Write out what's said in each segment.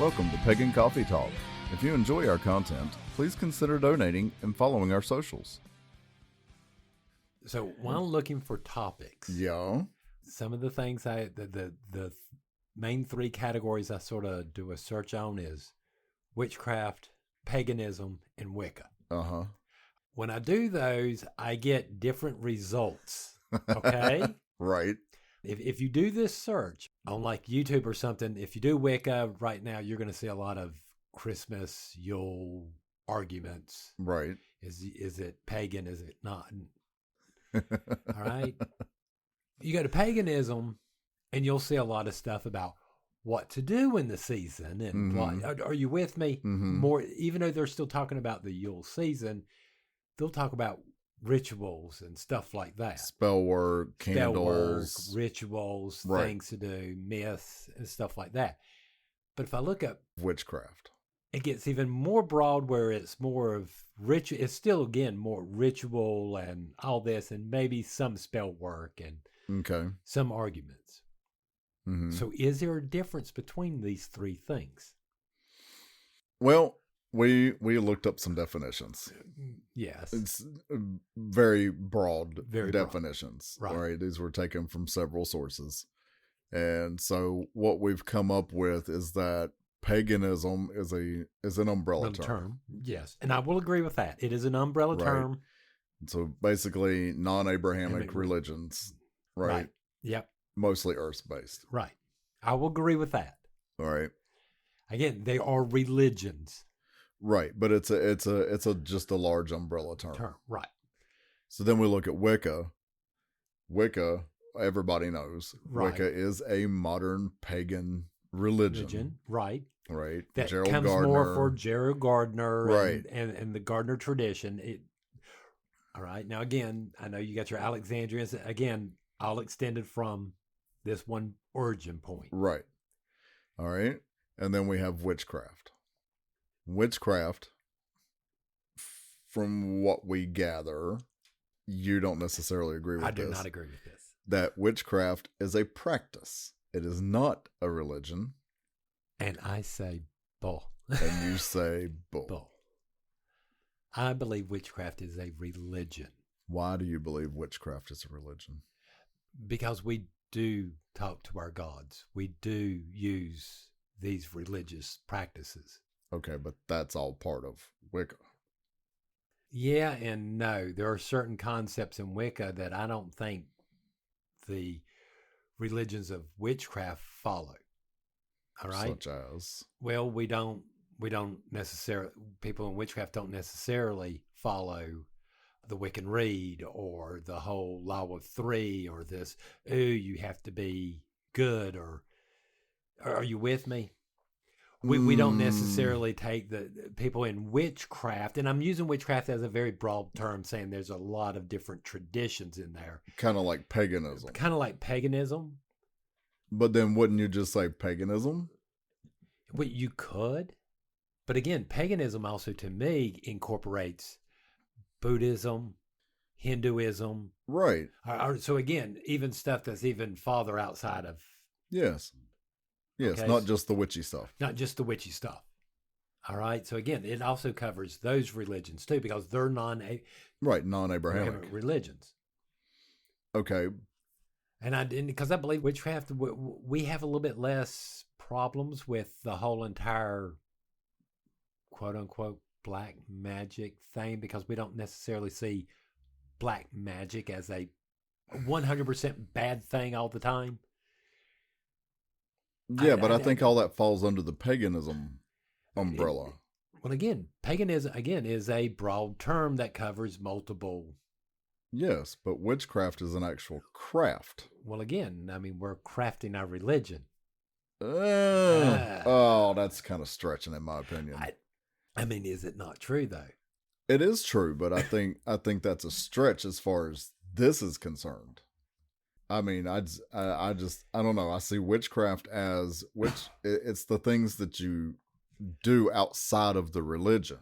Welcome to Pagan Coffee Talk. If you enjoy our content, please consider donating and following our socials. So while looking for topics, some of the things the main three categories I sort of do a search on is witchcraft, paganism, and Wicca. When I do those, I get different results. Okay? Right. If you do this search on like YouTube or something, if you do Wicca right now, you're going to see a lot of Christmas, Yule arguments. Right. Is it pagan? Is it not? All right. You go to paganism and you'll see a lot of stuff about what to do in the season. And what, are you with me? More, even though they're still talking about the Yule season, they'll talk about rituals and stuff like that. Spell work, candles. Rituals, right. Things to do, myths, and stuff like that. But if I look up witchcraft, it gets even more broad where it's more of ritual. It's still, again, more ritual and all this, and maybe some spell work and some arguments. So is there a difference between these three things? Well, we looked up some definitions. Yes. It's very broad definitions. Broad. Right. These were taken from several sources. And so what we've come up with is that paganism is an umbrella term. Yes. And I will agree with that. It is an umbrella term. So basically non-Abrahamic religions. Right. Yep. Mostly earth-based. Right. I will agree with that. All right. Again, they are religions. Right, but it's just a large umbrella term. Right. So then we look at Wicca. Wicca, everybody knows. Right. Wicca is a modern pagan religion. Right. Right. That Gerald comes Gardner. more for Gerald Gardner. Right. And the Gardner tradition. All right. Now, again, I know you got your Alexandrians. Again, all extended from this one origin point. Right. All right. And then we have witchcraft. Witchcraft, from what we gather, you don't necessarily agree with this. I do not agree with this. That witchcraft is a practice. It is not a religion. And I say bull. And you say bull. Bull. I believe witchcraft is a religion. Why do you believe witchcraft is a religion? Because we do talk to our gods. We do use these religious practices. Okay, but that's all part of Wicca. Yeah and no. There are certain concepts in Wicca that I don't think the religions of witchcraft follow. All right? Such as? Well, we don't necessarily, people in witchcraft don't necessarily follow the Wiccan Rede or the whole Law of Three or this, you have to be good or are you with me? We don't necessarily take the people in witchcraft, and I'm using witchcraft as a very broad term, saying there's a lot of different traditions in there. Kind of like paganism. Kind of like paganism. But then wouldn't you just say paganism? Well, you could. But again, paganism also to me incorporates Buddhism, Hinduism. Right. So again, even stuff that's even farther outside of... Yes. Yes, okay. Not just the witchy stuff. Not just the witchy stuff. All right. So again, it also covers those religions too, because they're non-Abrahamic religions. Okay. And because I believe witchcraft, we have a little bit less problems with the whole entire quote unquote black magic thing, because we don't necessarily see black magic as a 100% bad thing all the time. Yeah, but I think all that falls under the paganism umbrella. Well, again, paganism, is a broad term that covers multiple. Yes, but witchcraft is an actual craft. Well, again, we're crafting our religion. That's kind of stretching in my opinion. Is it not true, though? It is true, but I think that's a stretch as far as this is concerned. I don't know. I see witchcraft as it's the things that you do outside of the religion.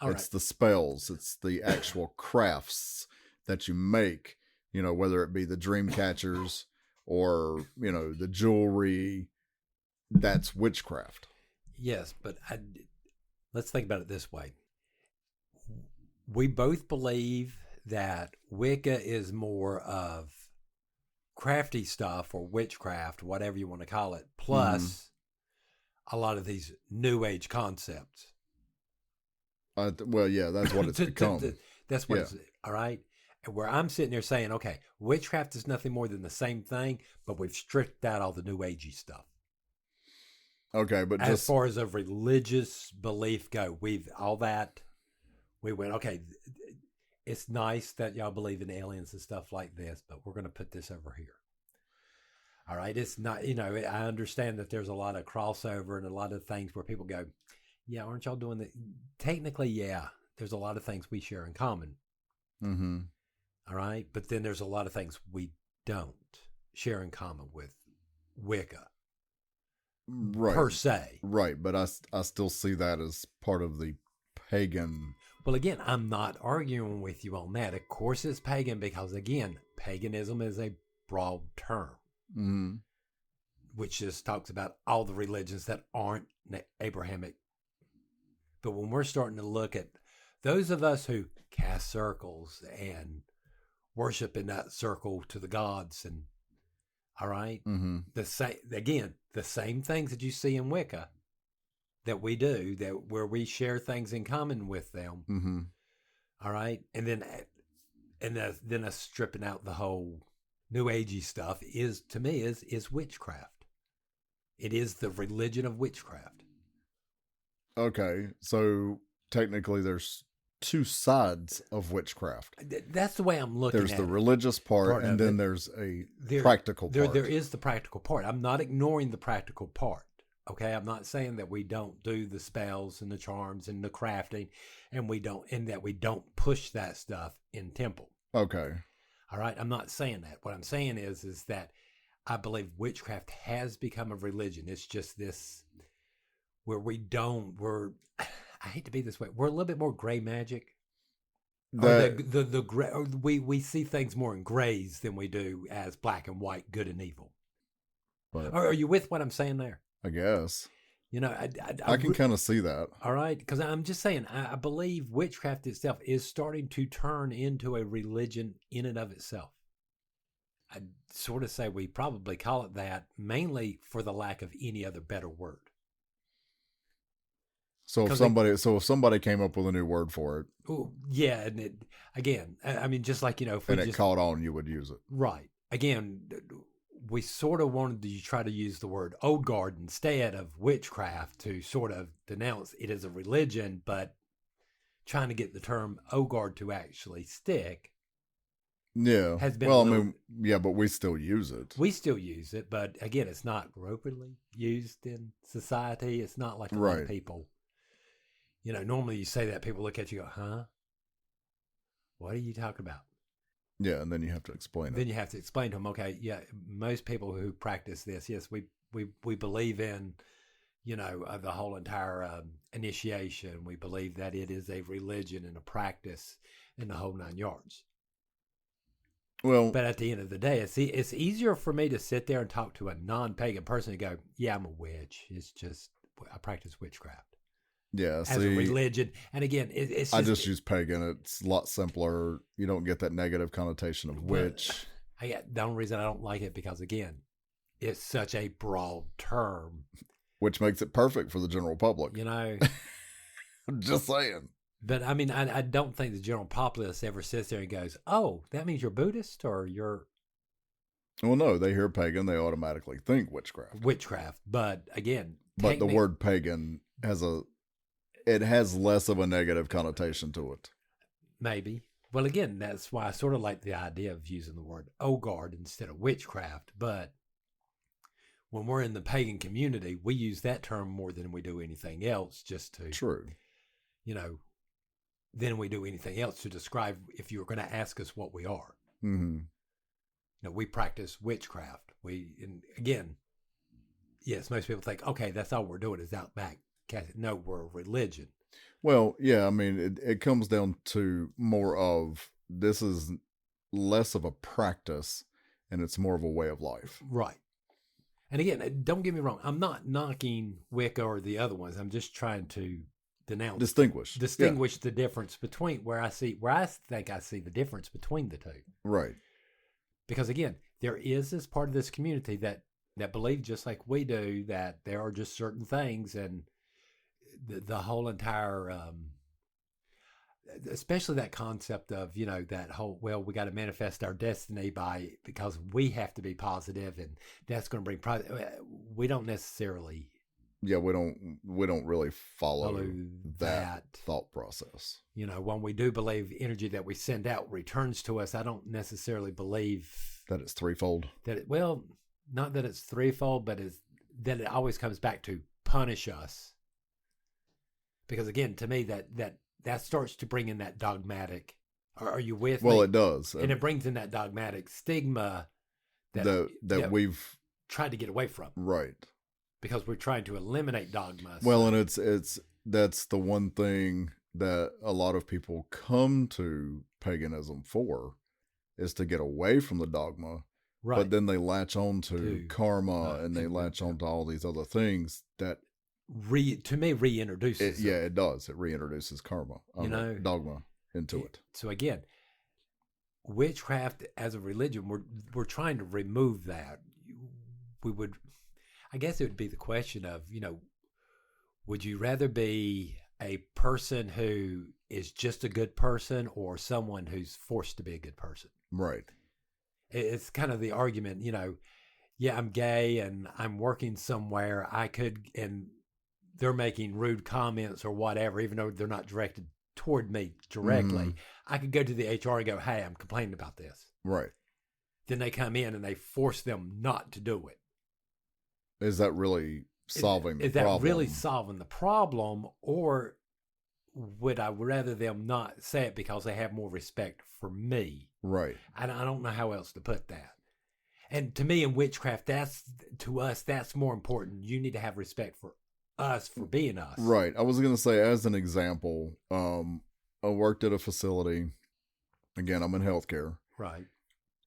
It's the spells. It's the actual crafts that you make, whether it be the dream catchers or, the jewelry. That's witchcraft. Yes, but let's think about it this way. We both believe that Wicca is more of crafty stuff or witchcraft, whatever you want to call it, plus a lot of these new age concepts. Well, yeah, that's what it's become. That's what it's, all right? And where I'm sitting there saying, okay, witchcraft is nothing more than the same thing, but we've stripped out all the new agey stuff. Okay, but as far as a religious belief go, we went, okay, it's nice that y'all believe in aliens and stuff like this, but we're going to put this over here. All right. It's not, I understand that there's a lot of crossover and a lot of things where people go, yeah, aren't y'all doing that? Technically, yeah, there's a lot of things we share in common. Mm-hmm. All right. But then there's a lot of things we don't share in common with Wicca. Right. Per se. Right. But I still see that as part of the pagan. Well, again, I'm not arguing with you on that. Of course it's pagan because, again, paganism is a broad term. Mm-hmm. Which just talks about all the religions that aren't Abrahamic. But when we're starting to look at those of us who cast circles and worship in that circle to the gods, and all right, the same things that you see in Wicca that we do, that where we share things in common with them. All right, and then us stripping out the whole new agey stuff is, to me, is witchcraft. It is the religion of witchcraft. Okay, so technically there's two sides of witchcraft. That's the way I'm looking at it. There's the religious part and then there's a practical part. There is the practical part. I'm not ignoring the practical part. Okay, I'm not saying that we don't do the spells and the charms and the crafting, and that we don't push that stuff in temple. Okay. All right, I'm not saying that. What I'm saying is that I believe witchcraft has become a religion. It's just this where I hate to be this way, we're a little bit more gray magic. We see things more in grays than we do as black and white, good and evil. But, are you with what I'm saying there? I guess. I can kind of see that. All right, because I'm just saying, I believe witchcraft itself is starting to turn into a religion in and of itself. I'd sort of say we probably call it that mainly for the lack of any other better word. So if somebody came up with a new word for it. Oh, yeah, and I mean, just like, if we it caught on, you would use it. Right. Again, we sort of wanted to try to use the word old guard instead of witchcraft to sort of denounce it as a religion, but trying to get the term old guard to actually stick. Yeah. Has been but we still use it. We still use it, but again, it's not appropriately used in society. It's not like a lot of people. Normally you say that, people look at you and go, huh? What are you talking about? Yeah, and then you have to explain it. Then you have to explain to them, okay, yeah, most people who practice this, yes, we believe in, the whole entire initiation. We believe that it is a religion and a practice in the whole 9 yards. Well, but at the end of the day, it's easier for me to sit there and talk to a non-pagan person and go, yeah, I'm a witch. It's just, I practice witchcraft. Yeah, as a religion. And again, it's I just use pagan. It's a lot simpler. You don't get that negative connotation of witch. The only reason I don't like it because, again, it's such a broad term. Which makes it perfect for the general public. Just saying. But, I mean, I don't think the general populace ever sits there and goes, oh, that means you're Buddhist or you're... Well, no, they hear pagan, they automatically think witchcraft. Witchcraft. But, again... But the word pagan has less of a negative connotation to it. Maybe. Well, again, that's why I sort of like the idea of using the word Ogard instead of witchcraft. But when we're in the pagan community, we use that term more than we do anything else just to... True. Than we do anything else to describe if you were going to ask us what we are. Mm-hmm. We practice witchcraft. Again, yes, most people think, okay, that's all we're doing is out back. No, we're a religion. Well, yeah, I mean, it comes down to more of, this is less of a practice and it's more of a way of life. Right. And again, don't get me wrong. I'm not knocking Wicca or the other ones. I'm just trying to distinguish the difference between where I think I see the difference between the two. Right. Because again, there is this part of this community that believe just like we do that there are just certain things, and the whole entire especially that concept of, you know, that whole, well, we got to manifest our destiny because we have to be positive, and that's going to bring we don't necessarily. Yeah, we don't really follow that thought process. You know, when we do believe energy that we send out returns to us, I don't necessarily believe that it's threefold. Not that it's threefold, but that it always comes back to punish us. Because again, to me, that starts to bring in that dogmatic. Are you with me? Well, it does. And it brings in that dogmatic stigma that we've tried to get away from. Right. Because we're trying to eliminate dogma. Well, and that's the one thing that a lot of people come to paganism for, is to get away from the dogma. Right. But then they latch on to karma, and they latch on to all these other things that reintroduces it. Yeah, it does. It reintroduces karma, dogma into it. So again, witchcraft as a religion, we're trying to remove that. I guess it would be the question of, you know, would you rather be a person who is just a good person or someone who's forced to be a good person? Right. It's kind of the argument, you know, yeah, I'm gay and I'm working somewhere. And they're making rude comments or whatever, even though they're not directed toward me directly. Mm-hmm. I could go to the HR and go, hey, I'm complaining about this. Right. Then they come in and they force them not to do it. Is that really solving the problem? Is that really solving the problem, or would I rather them not say it because they have more respect for me? Right. I don't know how else to put that. And to me, in witchcraft, that's more important. You need to have respect for us for being us. Right. I was going to say, as an example, I worked at a facility. Again, I'm in healthcare. Right.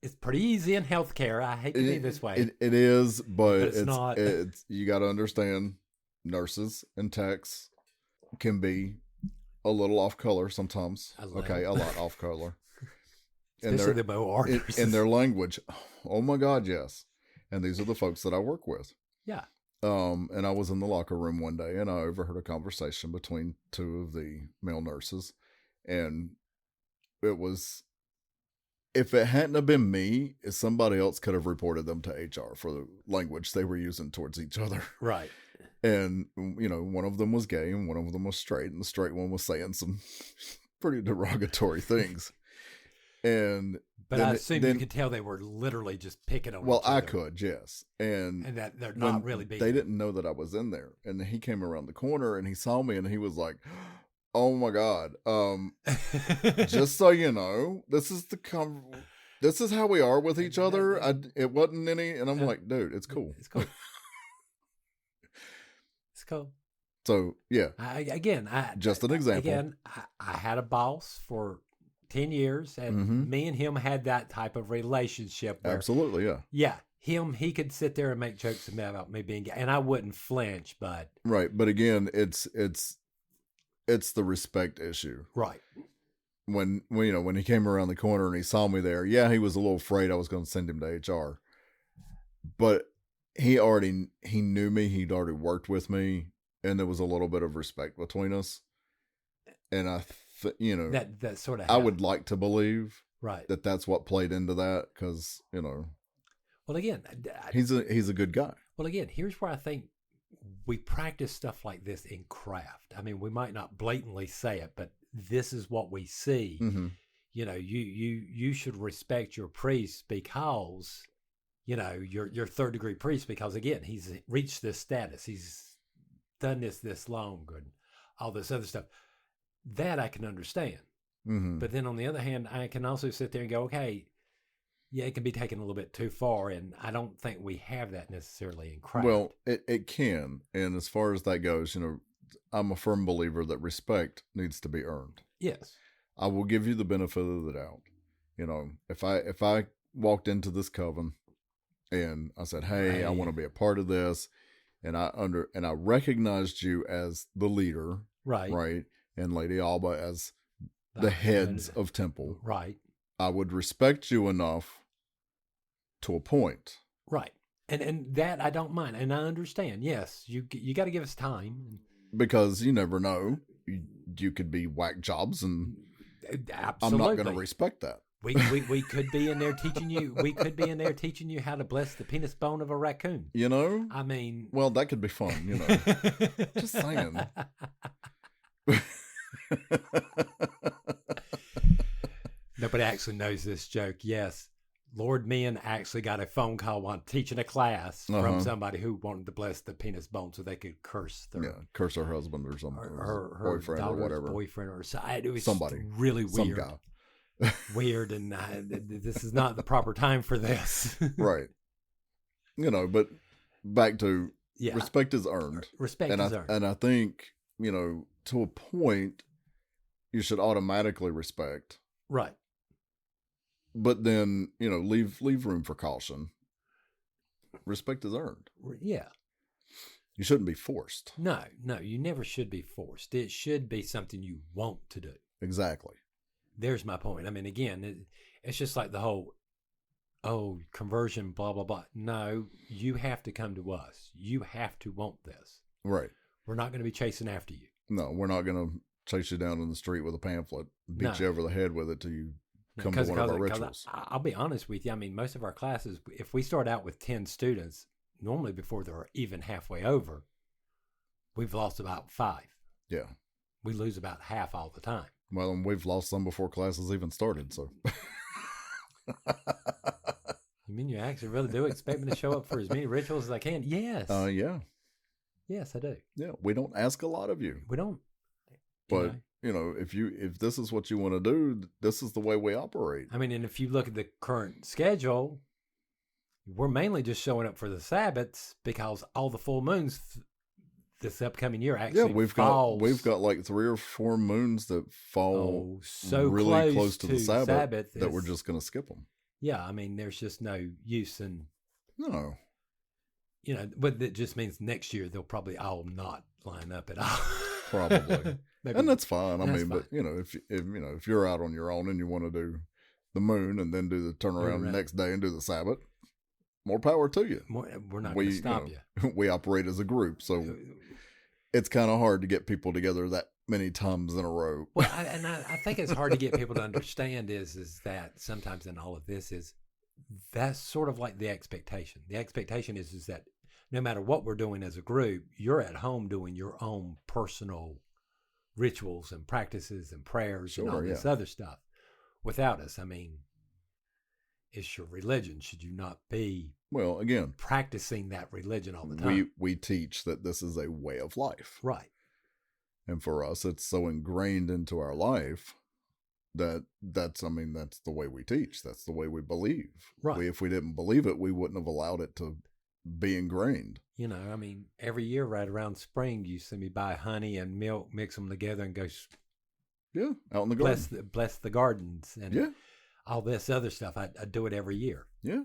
It's pretty easy in healthcare. I hate to be this way. It is, but it's not. You got to understand, nurses and techs can be a little off color sometimes. A lot off color. Especially the OR nurses. In their language. Oh my God, yes. And these are the folks that I work with. Yeah. And I was in the locker room one day, and I overheard a conversation between two of the male nurses, and it was, if it hadn't have been me, somebody else could have reported them to HR for the language they were using towards each other. Right. And, you know, one of them was gay and one of them was straight, and the straight one was saying some pretty derogatory things. But I assume you could tell they were literally just picking on each other. Well, I could, yes. And that they're not really being. They didn't know that I was in there. And he came around the corner and he saw me and he was like, oh my God. Just so you know, this is how we are with each other. It wasn't any, and I'm like, dude, it's cool. It's cool. It's cool. So yeah. Just an example. Again, I had a boss for 10 years, and me and him had that type of relationship. Where, absolutely, yeah. Yeah, he could sit there and make jokes about me being gay, and I wouldn't flinch, but... Right, but again, it's the respect issue. Right. When he came around the corner and he saw me there, yeah, he was a little afraid I was going to send him to HR. But he knew me, he'd already worked with me, and there was a little bit of respect between us. And that sort of, I would like to believe, right, that that's what played into that, because well, again, he's a good guy. Well, again, here's where I think we practice stuff like this in craft. I mean, we might not blatantly say it, but this is what we see. Mm-hmm. You should respect your priest because your third degree priest, because again, he's reached this status, he's done this long, and all this other stuff. That I can understand. Mm-hmm. But then on the other hand, I can also sit there and go, okay, yeah, it can be taken a little bit too far. And I don't think we have that necessarily in craft. Well, it can. And as far as that goes, I'm a firm believer that respect needs to be earned. Yes. I will give you the benefit of the doubt. If I walked into this coven And I said, hey, I want to be a part of this. And I recognized you as the leader. Right. And Lady Alba as the heads of temple. Right. I would respect you enough to a point. Right. And that I don't mind. And I understand. Yes, you got to give us time. Because you never know. You could be whack jobs, and absolutely. I'm not going to respect that. We could be in there teaching you. We could be in there teaching you how to bless the penis bone of a raccoon. You know? I mean, well, that could be fun. You know, just saying. Nobody actually knows this joke. Yes, Lord Meehan actually got a phone call while teaching a class from somebody who wanted to bless the penis bone so they could curse curse her husband or something, her boyfriend or whatever, boyfriend or it was somebody really weird. Some guy. Weird, and this is not the proper time for this. Right. You know, but back to respect is earned. Respect is earned. And I think, you know, to a point, you should automatically respect. Right. But then, you know, leave room for caution. Respect is earned. Yeah. You shouldn't be forced. No, you never should be forced. It should be something you want to do. Exactly. There's my point. I mean, again, it's just like the whole, conversion, blah, blah, blah. No, you have to come to us. You have to want this. Right. We're not going to be chasing after you. No, we're not going to chase you down in the street with a pamphlet, beat you over the head with it till you come to one of our rituals. I'll be honest with you. I mean, most of our classes, if we start out with 10 students, normally before they're even halfway over, we've lost about 5. Yeah. We lose about half all the time. Well, and we've lost some before classes even started, so. You mean you actually really do expect me to show up for as many rituals as I can? Yes. Yeah. Yes, I do. Yeah, we don't ask a lot of you. We don't. But, you know, if this is what you want to do, this is the way we operate. I mean, and if you look at the current schedule, we're mainly just showing up for the Sabbaths because all the full moons this upcoming year actually we've got like 3 or 4 moons that fall so really close to the Sabbath that we're just going to skip them. Yeah, I mean, there's just no use in. No. You know, but that just means next year they'll probably all not line up at all. Probably. And that's fine. I mean, but you know, if you're out on your own and you want to do the moon and then do the turnaround the next day and do the Sabbath, more power to you. We're not going to stop you. We operate as a group, so it's kind of hard to get people together that many times in a row. Well, I think it's hard to get people to understand is that sometimes in all of this is that's sort of like the expectation. The expectation is that no matter what we're doing as a group, you're at home doing your own personal rituals and practices and prayers and all this other stuff. Without us, I mean, it's your religion. Should you not be again practicing that religion all the time? We teach that this is a way of life. Right. And for us, it's so ingrained into our life that's the way we teach. That's the way we believe. Right. If we didn't believe it, we wouldn't have allowed it to be ingrained. You know, I mean, every year right around spring, you see me buy honey and milk, mix them together and go. Yeah, out in the garden. Bless the gardens and all this other stuff. I do it every year. Yeah.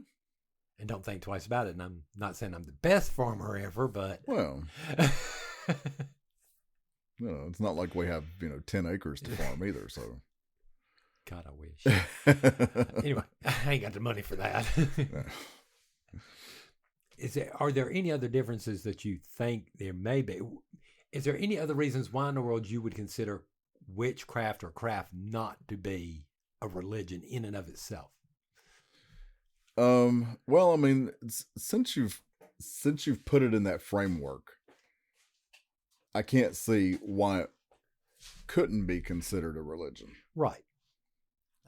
And don't think twice about it. And I'm not saying I'm the best farmer ever, but. Well. It's not like we have, 10 acres to farm either, so. God, I wish. Anyway, I ain't got the money for that. Are there any other differences that you think there may be? Is there any other reasons why in the world you would consider witchcraft or craft not to be a religion in and of itself? Well, I mean, since you've put it in that framework, I can't see why it couldn't be considered a religion. Right.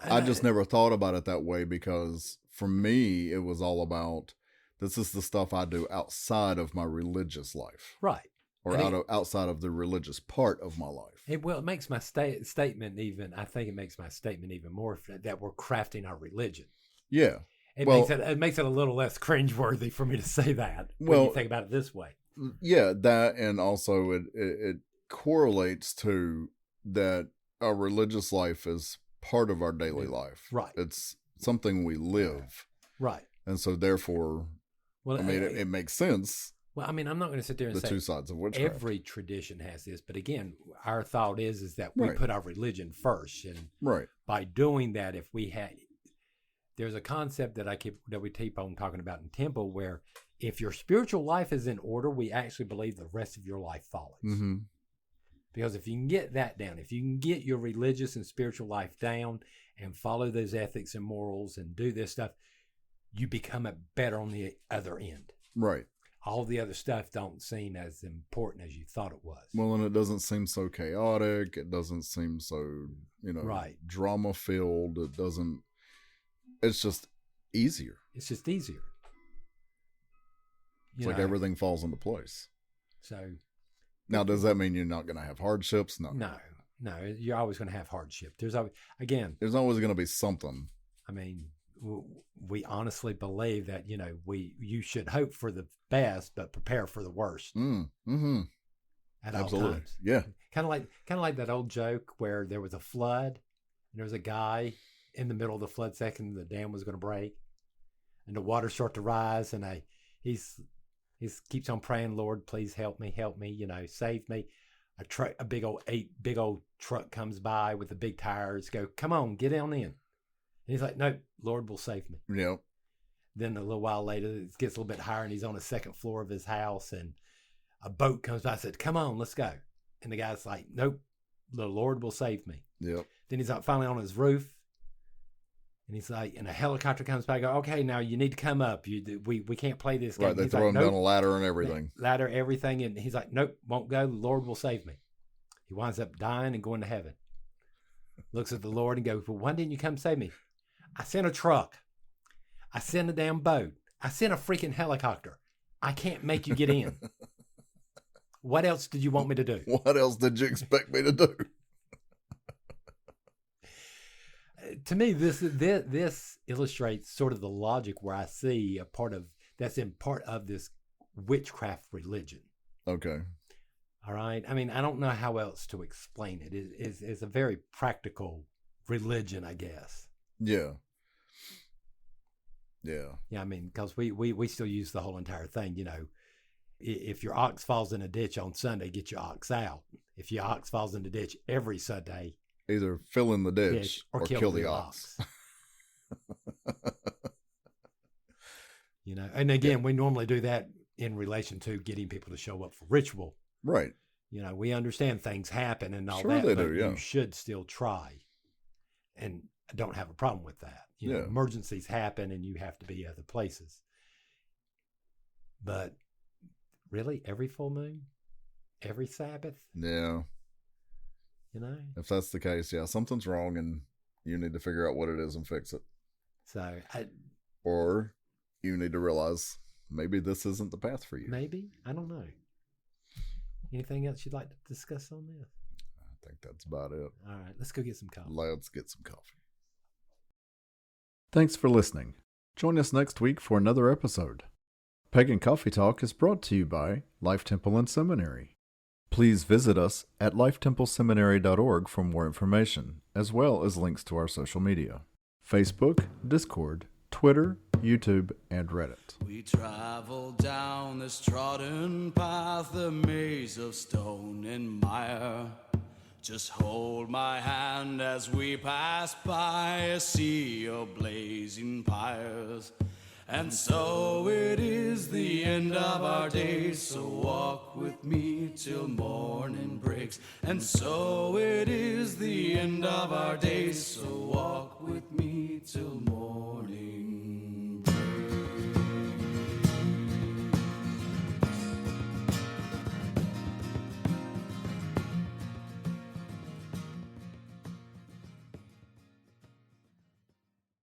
I just never thought about it that way because for me, it was all about, this is the stuff I do outside of my religious life. Right. Or outside of the religious part of my life. It makes my statement even, I think it makes my statement even more that we're crafting our religion. Yeah. It makes it a little less cringeworthy for me to say that when you think about it this way. Yeah, that, and also it correlates to that our religious life is part of our daily life. Right. It's something we live. Right. And so therefore, Well, I mean, it makes sense. well, I mean, I'm not going to sit there and The say two sides of witchcraft. every tradition has this, but again, our thought is that we Right. put our religion first, and Right. by doing that, if we had, there's a concept that we keep on talking about in temple, where if your spiritual life is in order, we actually believe the rest of your life follows. Mm-hmm. Because if you can get that down, if you can get your religious and spiritual life down and follow those ethics and morals and do this stuff, you become better on the other end. Right. All the other stuff don't seem as important as you thought it was. Well, and it doesn't seem so chaotic. It doesn't seem so, Right. drama filled. It doesn't. It's just easier. It's just easier. It's like everything falls into place. So now, does that mean you're not going to have hardships? No. No, you're always going to have hardship. There's always going to be something. I mean, we honestly believe that you should hope for the best, but prepare for the worst. Mm-hmm. At Absolutely. all times. Yeah. Kind of like that old joke where there was a flood, and there was a guy in the middle of the flood section, the dam was going to break, and the water started to rise, and he keeps on praying, Lord, please help me, save me. A big old truck comes by with the big tires. Go, come on, get on in. And he's like, no, Lord will save me. Yep. Then a little while later, it gets a little bit higher, and he's on the second floor of his house, and a boat comes by and said, come on, let's go. And the guy's like, nope, the Lord will save me. Yep. Then he's finally on his roof, and he's like, and a helicopter comes by and go, okay, now you need to come up. We can't play this game. Right, they he's throw like, him nope. down a ladder and everything. Everything. And he's like, nope, won't go. The Lord will save me. He winds up dying and going to heaven. Looks at the Lord and goes, well, why didn't you come save me? I sent a truck. I sent a damn boat. I sent a freaking helicopter. I can't make you get in. What else did you want me to do? What else did you expect me to do? To me, this illustrates sort of the logic where I see part of this witchcraft religion. Okay. All right. I mean, I don't know how else to explain it. It's a very practical religion, I guess. Yeah. Yeah. Yeah. I mean, because we still use the whole entire thing. If your ox falls in a ditch on Sunday, get your ox out. If your ox falls in the ditch every Sunday, either fill in the ditch or kill the ox. And again, we normally do that in relation to getting people to show up for ritual. Right. We understand things happen and all Sure that, they but do, yeah. you should still try. And I don't have a problem with that. Yeah. Emergencies happen and you have to be other places. But really, every full moon, every Sabbath, Yeah. If that's the case, yeah, something's wrong and you need to figure out what it is and fix it. So or you need to realize maybe this isn't the path for you. Maybe. I don't know. Anything else you'd like to discuss on this? I think that's about it. All right, let's go get some coffee. Let's get some coffee. Thanks for listening. Join us next week for another episode. Pagan Coffee Talk is brought to you by Life Temple and Seminary. Please visit us at lifetempleseminary.org for more information, as well as links to our social media: Facebook, Discord, Twitter, YouTube, and Reddit. We travel down this trodden path, a maze of stone and mire. Just hold my hand as we pass by a sea of blazing pyres. And so it is the end of our days, so walk with me till morning breaks. And so it is the end of our days, so walk with me till morning